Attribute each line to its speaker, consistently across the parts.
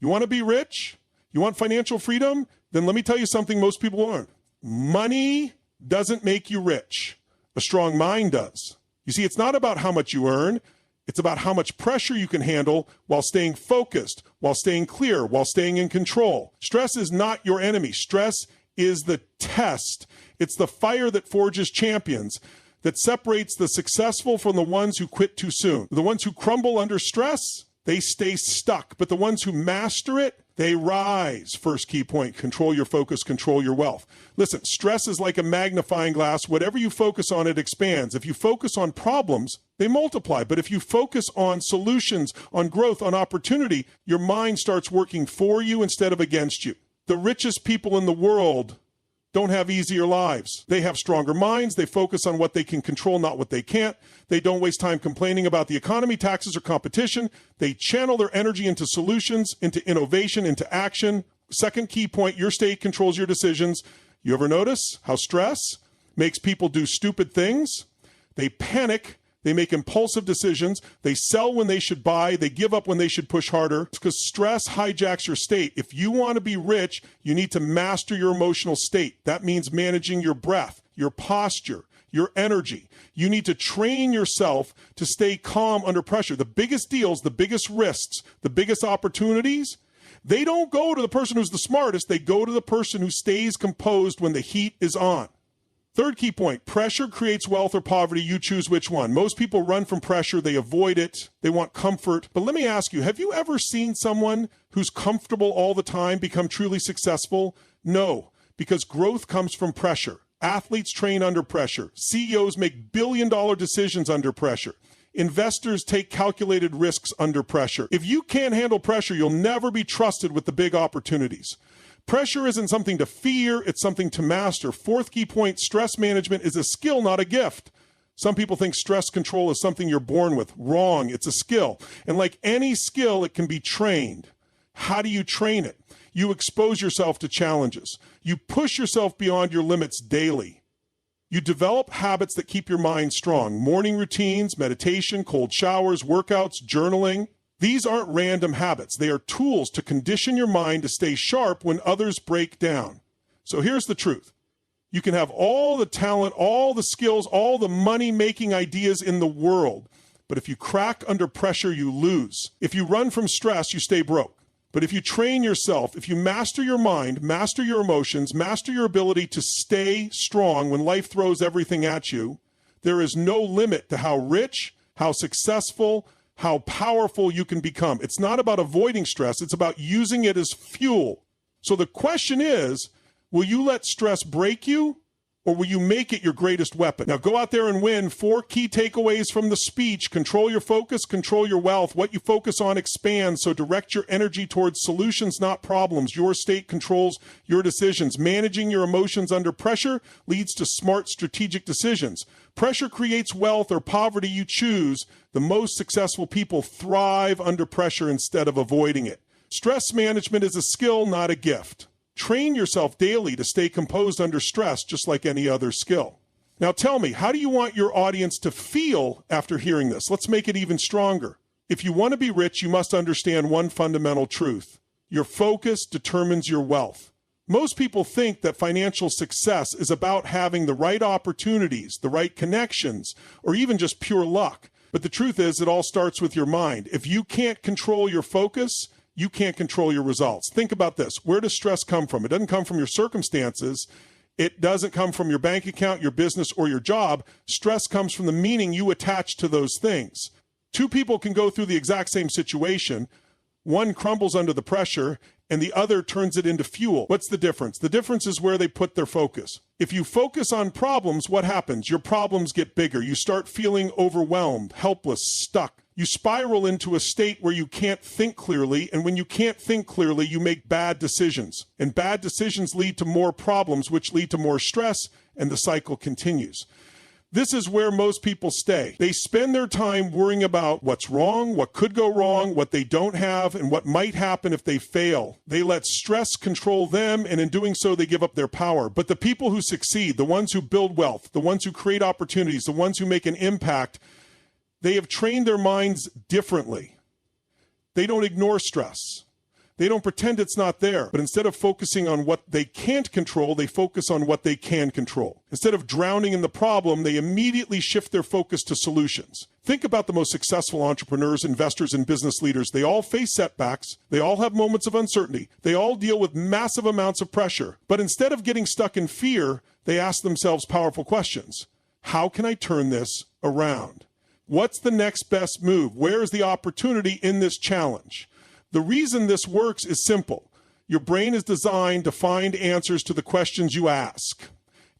Speaker 1: You want to be rich? You want financial freedom? Then let me tell you something most people aren't. Money doesn't make you rich. A strong mind does. You see, it's not about how much you earn. It's about how much pressure you can handle while staying focused, while staying clear, while staying in control. Stress is not your enemy. Stress is the test. It's the fire that forges champions, that separates the successful from the ones who quit too soon. The ones who crumble under stress, they stay stuck. But the ones who master it, they rise. First key point, control your focus, control your wealth. Listen, stress is like a magnifying glass. Whatever you focus on, it expands. If you focus on problems, they multiply. But if you focus on solutions, on growth, on opportunity, your mind starts working for you instead of against you. The richest people in the world don't have easier lives. They have stronger minds. They focus on what they can control, not what they can't. They don't waste time complaining about the economy, taxes, or competition. They channel their energy into solutions, into innovation, into action. Second key point, your state controls your decisions. You ever notice how stress makes people do stupid things? They panic. They make impulsive decisions. They sell when they should buy. They give up when they should push harder. It's because stress hijacks your state. If you want to be rich, you need to master your emotional state. That means managing your breath, your posture, your energy. You need to train yourself to stay calm under pressure. The biggest deals, the biggest risks, the biggest opportunities, they don't go to the person who's the smartest. They go to the person who stays composed when the heat is on. Third key point, pressure creates wealth or poverty. You choose which one. Most people run from pressure. They avoid it. They want comfort. But let me ask you, have you ever seen someone who's comfortable all the time become truly successful? No, because growth comes from pressure. Athletes train under pressure. CEOs make billion-dollar decisions under pressure. Investors take calculated risks under pressure. If you can't handle pressure, you'll never be trusted with the big opportunities. Pressure isn't something to fear, it's something to master. Fourth key point, stress management is a skill, not a gift. Some people think stress control is something you're born with. Wrong, it's a skill. And like any skill, it can be trained. How do you train it? You expose yourself to challenges. You push yourself beyond your limits daily. You develop habits that keep your mind strong. Morning routines, meditation, cold showers, workouts, journaling. These aren't random habits. They are tools to condition your mind to stay sharp when others break down. So here's the truth. You can have all the talent, all the skills, all the money-making ideas in the world, but if you crack under pressure, you lose. If you run from stress, you stay broke. But if you train yourself, if you master your mind, master your emotions, master your ability to stay strong when life throws everything at you, there is no limit to how rich, how successful, how powerful you can become. It's not about avoiding stress. It's about using it as fuel. So the question is, will you let stress break you, or will you make it your greatest weapon? Now go out there and win. 4 key takeaways from the speech. Control your focus, control your wealth. What you focus on expands, so direct your energy towards solutions, not problems. Your state controls your decisions. Managing your emotions under pressure leads to smart, strategic decisions. Pressure creates wealth or poverty. You choose. The most successful people thrive under pressure instead of avoiding it. Stress management is a skill, not a gift. Train yourself daily to stay composed under stress, just like any other skill. Now tell me, how do you want your audience to feel after hearing this? Let's make it even stronger. If you want to be rich, you must understand one fundamental truth. Your focus determines your wealth. Most people think that financial success is about having the right opportunities, the right connections, or even just pure luck. But the truth is, it all starts with your mind. If you can't control your focus, you can't control your results. Think about this. Where does stress come from? It doesn't come from your circumstances. It doesn't come from your bank account, your business, or your job. Stress comes from the meaning you attach to those things. 2 people can go through the exact same situation. One crumbles under the pressure, and the other turns it into fuel. What's the difference? The difference is where they put their focus. If you focus on problems, what happens? Your problems get bigger. You start feeling overwhelmed, helpless, stuck. You spiral into a state where you can't think clearly, and when you can't think clearly, you make bad decisions. And bad decisions lead to more problems, which lead to more stress, and the cycle continues. This is where most people stay. They spend their time worrying about what's wrong, what could go wrong, what they don't have, and what might happen if they fail. They let stress control them, and in doing so, they give up their power. But the people who succeed, the ones who build wealth, the ones who create opportunities, the ones who make an impact, they have trained their minds differently. They don't ignore stress. They don't pretend it's not there, but instead of focusing on what they can't control, they focus on what they can control. Instead of drowning in the problem, they immediately shift their focus to solutions. Think about the most successful entrepreneurs, investors, and business leaders. They all face setbacks. They all have moments of uncertainty. They all deal with massive amounts of pressure. But instead of getting stuck in fear, they ask themselves powerful questions. How can I turn this around? What's the next best move? Where is the opportunity in this challenge? The reason this works is simple. Your brain is designed to find answers to the questions you ask.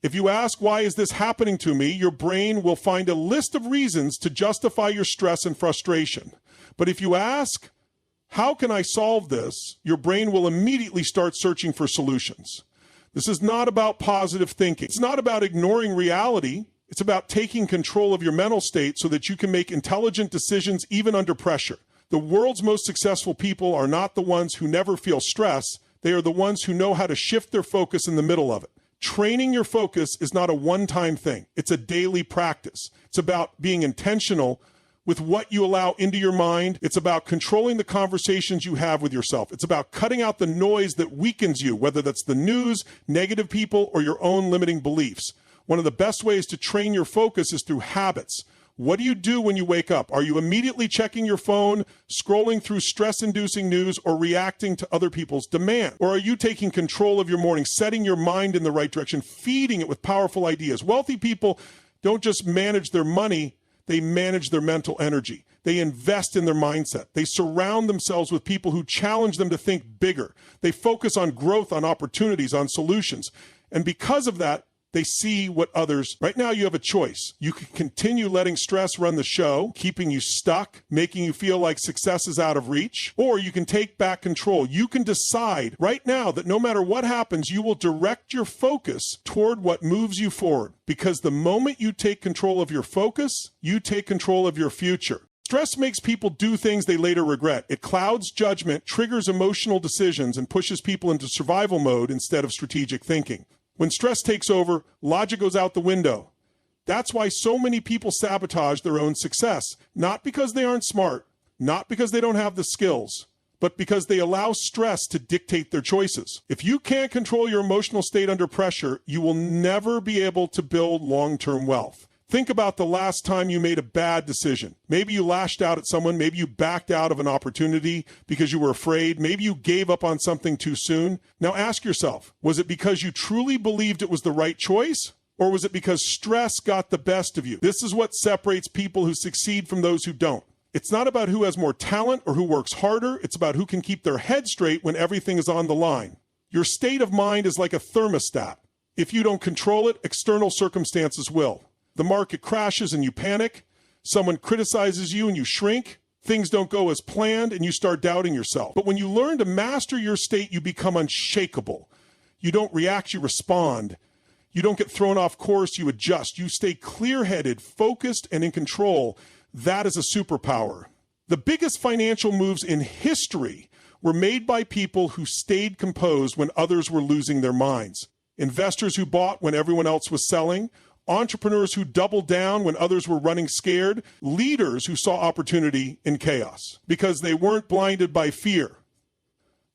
Speaker 1: If you ask, why is this happening to me? Your brain will find a list of reasons to justify your stress and frustration. But if you ask, how can I solve this? Your brain will immediately start searching for solutions. This is not about positive thinking. It's not about ignoring reality. It's about taking control of your mental state so that you can make intelligent decisions even under pressure. The world's most successful people are not the ones who never feel stress. They are the ones who know how to shift their focus in the middle of it. Training your focus is not a one-time thing. It's a daily practice. It's about being intentional with what you allow into your mind. It's about controlling the conversations you have with yourself. It's about cutting out the noise that weakens you, whether that's the news, negative people, or your own limiting beliefs. One of the best ways to train your focus is through habits. What do you do when you wake up? Are you immediately checking your phone, scrolling through stress-inducing news, or reacting to other people's demand? Or are you taking control of your morning, setting your mind in the right direction, feeding it with powerful ideas? Wealthy people don't just manage their money, they manage their mental energy. They invest in their mindset. They surround themselves with people who challenge them to think bigger. They focus on growth, on opportunities, on solutions. And because of that, they see what others. Right now, you have a choice. You can continue letting stress run the show, keeping you stuck, making you feel like success is out of reach, or you can take back control. You can decide right now that no matter what happens, you will direct your focus toward what moves you forward. Because the moment you take control of your focus, you take control of your future. Stress makes people do things they later regret. It clouds judgment, triggers emotional decisions, and pushes people into survival mode instead of strategic thinking. When stress takes over, logic goes out the window. That's why so many people sabotage their own success. Not because they aren't smart, not because they don't have the skills, but because they allow stress to dictate their choices. If you can't control your emotional state under pressure, you will never be able to build long-term wealth. Think about the last time you made a bad decision. Maybe you lashed out at someone. Maybe you backed out of an opportunity because you were afraid. Maybe you gave up on something too soon. Now ask yourself, was it because you truly believed it was the right choice? Or was it because stress got the best of you? This is what separates people who succeed from those who don't. It's not about who has more talent or who works harder. It's about who can keep their head straight when everything is on the line. Your state of mind is like a thermostat. If you don't control it, external circumstances will. The market crashes and you panic. Someone criticizes you and you shrink. Things don't go as planned and you start doubting yourself. But when you learn to master your state, you become unshakable. You don't react, you respond. You don't get thrown off course, you adjust. You stay clear-headed, focused, and in control. That is a superpower. The biggest financial moves in history were made by people who stayed composed when others were losing their minds. Investors who bought when everyone else was selling. Entrepreneurs who doubled down when others were running scared, leaders who saw opportunity in chaos because they weren't blinded by fear.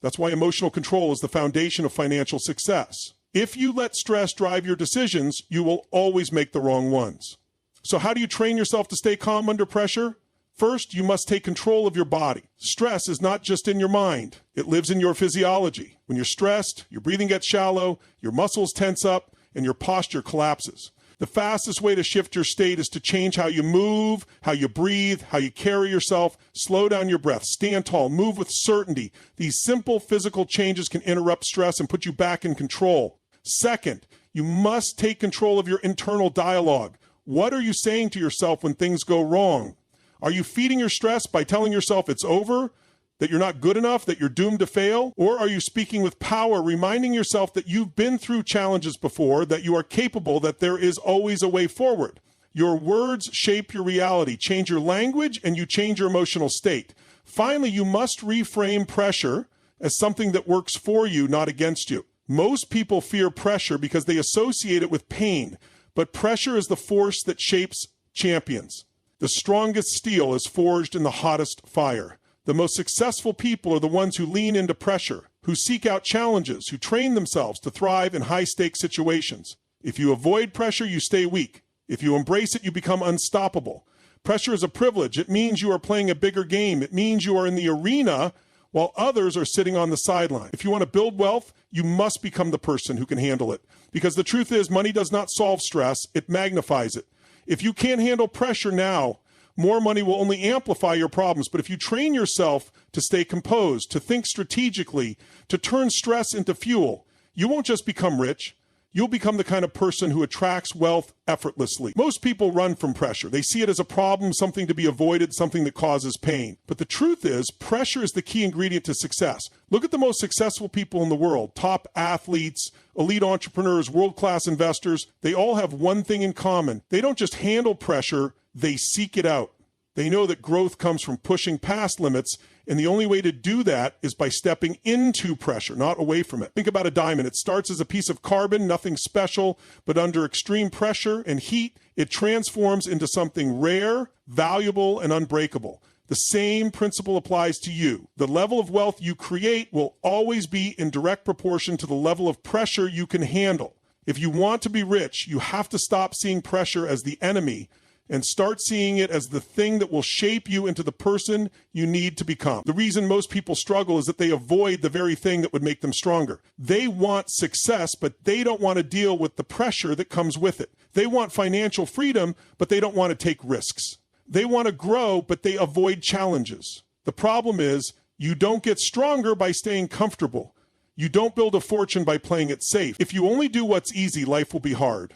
Speaker 1: That's why emotional control is the foundation of financial success. If you let stress drive your decisions, you will always make the wrong ones. So how do you train yourself to stay calm under pressure? First, you must take control of your body. Stress is not just in your mind. It lives in your physiology. When you're stressed, your breathing gets shallow, your muscles tense up, and your posture collapses. The fastest way to shift your state is to change how you move, how you breathe, how you carry yourself. Slow down your breath, stand tall, move with certainty. These simple physical changes can interrupt stress and put you back in control. Second, you must take control of your internal dialogue. What are you saying to yourself when things go wrong? Are you feeding your stress by telling yourself it's over, that you're not good enough, that you're doomed to fail? Or are you speaking with power, reminding yourself that you've been through challenges before, that you are capable, that there is always a way forward? Your words shape your reality. Change your language and you change your emotional state. Finally, you must reframe pressure as something that works for you, not against you. Most people fear pressure because they associate it with pain, but pressure is the force that shapes champions. The strongest steel is forged in the hottest fire. The most successful people are the ones who lean into pressure, who seek out challenges, who train themselves to thrive in high-stakes situations. If you avoid pressure, you stay weak. If you embrace it, you become unstoppable. Pressure is a privilege. It means you are playing a bigger game. It means you are in the arena while others are sitting on the sideline. If you want to build wealth, you must become the person who can handle it. Because the truth is, money does not solve stress, it magnifies it. If you can't handle pressure now, more money will only amplify your problems. But if you train yourself to stay composed, to think strategically, to turn stress into fuel, you won't just become rich. You'll become the kind of person who attracts wealth effortlessly. Most people run from pressure. They see it as a problem, something to be avoided, something that causes pain. But the truth is, pressure is the key ingredient to success. Look at the most successful people in the world, top athletes, elite entrepreneurs, world-class investors. They all have one thing in common. They don't just handle pressure, they seek it out. They know that growth comes from pushing past limits, and the only way to do that is by stepping into pressure, not away from it. Think about a diamond. It starts as a piece of carbon, nothing special, but under extreme pressure and heat, it transforms into something rare, valuable, and unbreakable. The same principle applies to you. The level of wealth you create will always be in direct proportion to the level of pressure you can handle. If you want to be rich, you have to stop seeing pressure as the enemy and start seeing it as the thing that will shape you into the person you need to become. The reason most people struggle is that they avoid the very thing that would make them stronger. They want success, but they don't want to deal with the pressure that comes with it. They want financial freedom, but they don't want to take risks. They want to grow, but they avoid challenges. The problem is, you don't get stronger by staying comfortable. You don't build a fortune by playing it safe. If you only do what's easy, life will be hard.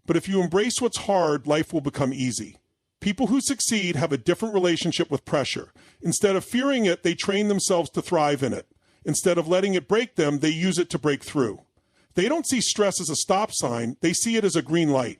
Speaker 1: But if you embrace what's hard, life will become easy. People who succeed have a different relationship with pressure. Instead of fearing it, they train themselves to thrive in it. Instead of letting it break them, they use it to break through. They don't see stress as a stop sign, they see it as a green light.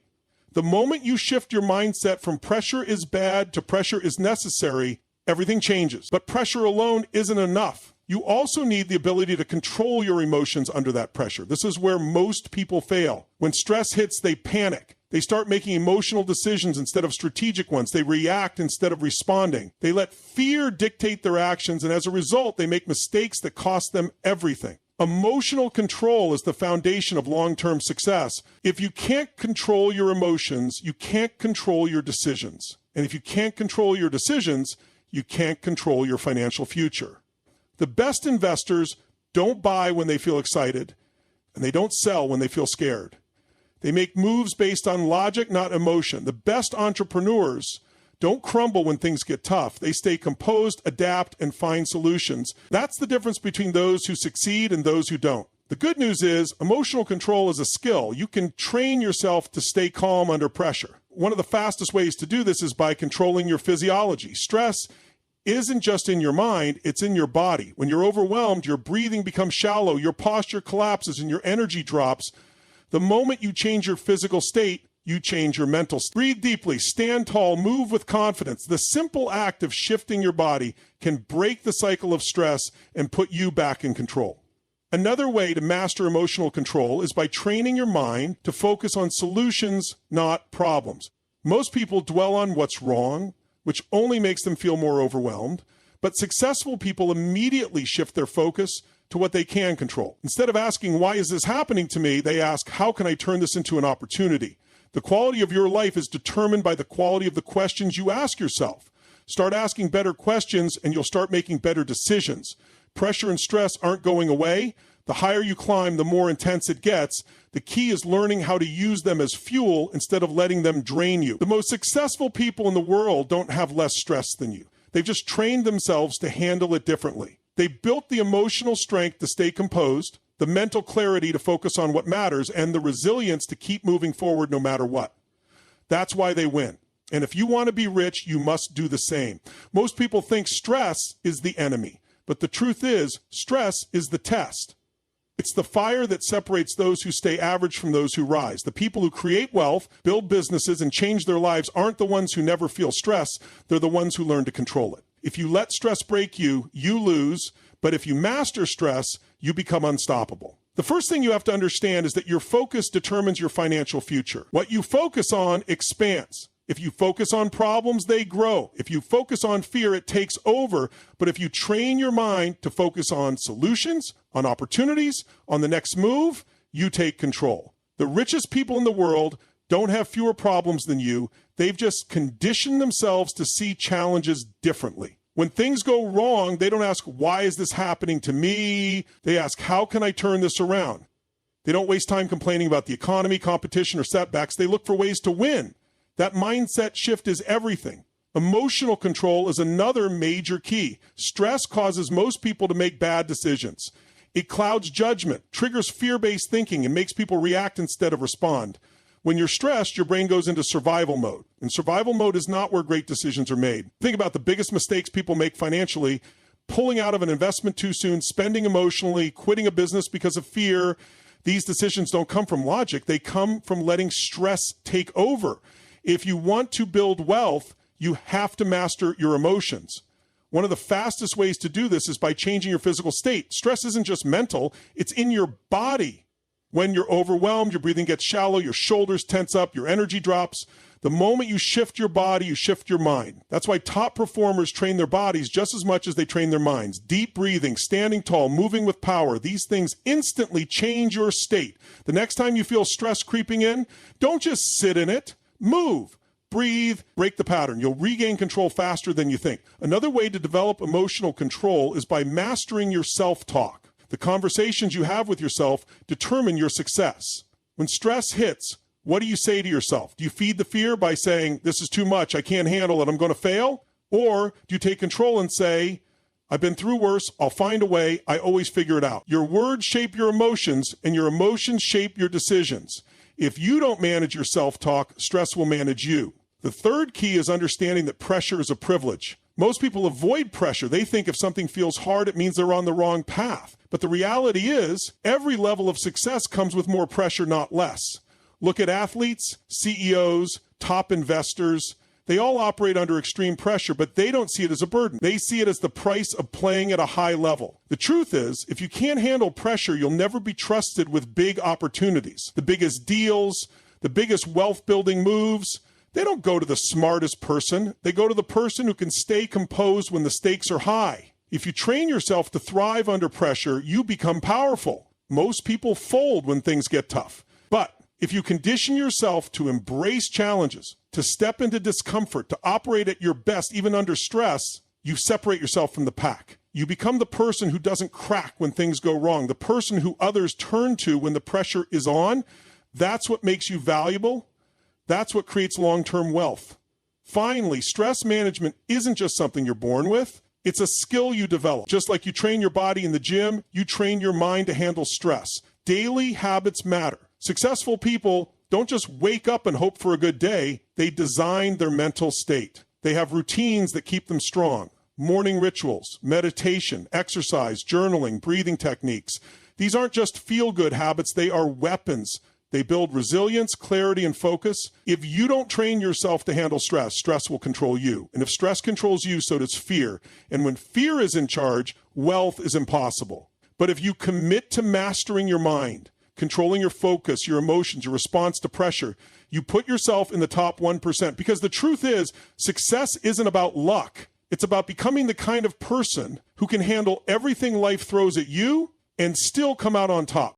Speaker 1: The moment you shift your mindset from pressure is bad to pressure is necessary, everything changes. But pressure alone isn't enough. You also need the ability to control your emotions under that pressure. This is where most people fail. When stress hits, they panic. They start making emotional decisions instead of strategic ones. They react instead of responding. They let fear dictate their actions, and as a result, they make mistakes that cost them everything. Emotional control is the foundation of long-term success. If you can't control your emotions, you can't control your decisions. And if you can't control your decisions, you can't control your financial future. The best investors don't buy when they feel excited, and they don't sell when they feel scared. They make moves based on logic, not emotion. The best entrepreneurs don't crumble when things get tough. They stay composed, adapt, and find solutions. That's the difference between those who succeed and those who don't. The good news is emotional control is a skill. You can train yourself to stay calm under pressure. One of the fastest ways to do this is by controlling your physiology. Stress isn't just in your mind, it's in your body. When you're overwhelmed, your breathing becomes shallow, your posture collapses, and your energy drops. The moment you change your physical state, you change your mental state. Breathe deeply, stand tall, move with confidence. The simple act of shifting your body can break the cycle of stress and put you back in control. Another way to master emotional control is by training your mind to focus on solutions, not problems. Most people dwell on what's wrong, which only makes them feel more overwhelmed. But successful people immediately shift their focus to what they can control. Instead of asking, why is this happening to me? They ask, how can I turn this into an opportunity? The quality of your life is determined by the quality of the questions you ask yourself. Start asking better questions and you'll start making better decisions. Pressure and stress aren't going away. The higher you climb, the more intense it gets. The key is learning how to use them as fuel instead of letting them drain you. The most successful people in the world don't have less stress than you. They've just trained themselves to handle it differently. They built the emotional strength to stay composed, the mental clarity to focus on what matters, and the resilience to keep moving forward no matter what. That's why they win. And if you want to be rich, you must do the same. Most people think stress is the enemy, but the truth is, stress is the test. It's the fire that separates those who stay average from those who rise. The people who create wealth, build businesses, and change their lives aren't the ones who never feel stress. They're the ones who learn to control it. If you let stress break you, you lose. But if you master stress, you become unstoppable. The first thing you have to understand is that your focus determines your financial future. What you focus on expands. If you focus on problems, they grow. If you focus on fear, it takes over. But if you train your mind to focus on solutions, on opportunities, on the next move, you take control. The richest people in the world don't have fewer problems than you. They've just conditioned themselves to see challenges differently. When things go wrong, they don't ask, why is this happening to me? They ask, how can I turn this around? They don't waste time complaining about the economy, competition, or setbacks. They look for ways to win. That mindset shift is everything. Emotional control is another major key. Stress causes most people to make bad decisions. It clouds judgment, triggers fear-based thinking, and makes people react instead of respond. When you're stressed, your brain goes into survival mode. And survival mode is not where great decisions are made. Think about the biggest mistakes people make financially: pulling out of an investment too soon, spending emotionally, quitting a business because of fear. These decisions don't come from logic. They come from letting stress take over. If you want to build wealth, you have to master your emotions. One of the fastest ways to do this is by changing your physical state. Stress isn't just mental, it's in your body. When you're overwhelmed, your breathing gets shallow, your shoulders tense up, your energy drops. The moment you shift your body, you shift your mind. That's why top performers train their bodies just as much as they train their minds. Deep breathing, standing tall, moving with power. These things instantly change your state. The next time you feel stress creeping in, don't just sit in it. Move, breathe, break the pattern. You'll regain control faster than you think. Another way to develop emotional control is by mastering your self-talk. The conversations you have with yourself determine your success. When stress hits, what do you say to yourself? Do you feed the fear by saying, this is too much, I can't handle it, I'm going to fail? Or do you take control and say, I've been through worse, I'll find a way, I always figure it out? Your words shape your emotions, and your emotions shape your decisions. If you don't manage your self-talk, stress will manage you. The third key is understanding that pressure is a privilege. Most people avoid pressure. They think if something feels hard, it means they're on the wrong path. But the reality is, every level of success comes with more pressure, not less. Look at athletes, CEOs, top investors. They all operate under extreme pressure, but they don't see it as a burden. They see it as the price of playing at a high level. The truth is, if you can't handle pressure, you'll never be trusted with big opportunities. The biggest deals, the biggest wealth-building moves, they don't go to the smartest person. They go to the person who can stay composed when the stakes are high. If you train yourself to thrive under pressure, you become powerful. Most people fold when things get tough. But if you condition yourself to embrace challenges, to step into discomfort, to operate at your best even under stress, you separate yourself from the pack. You become the person who doesn't crack when things go wrong, the person who others turn to when the pressure is on. That's what makes you valuable. That's what creates long-term wealth. Finally, stress management isn't just something you're born with. It's a skill you develop. Just like you train your body in the gym, you train your mind to handle stress. Daily habits matter. Successful people don't just wake up and hope for a good day. They design their mental state. They have routines that keep them strong. Morning rituals, meditation, exercise, journaling, breathing techniques. These aren't just feel-good habits. They are weapons. They build resilience, clarity, and focus. If you don't train yourself to handle stress, stress will control you. And if stress controls you, so does fear. And when fear is in charge, wealth is impossible. But if you commit to mastering your mind, controlling your focus, your emotions, your response to pressure, you put yourself in the top 1%. Because the truth is, success isn't about luck. It's about becoming the kind of person who can handle everything life throws at you and still come out on top.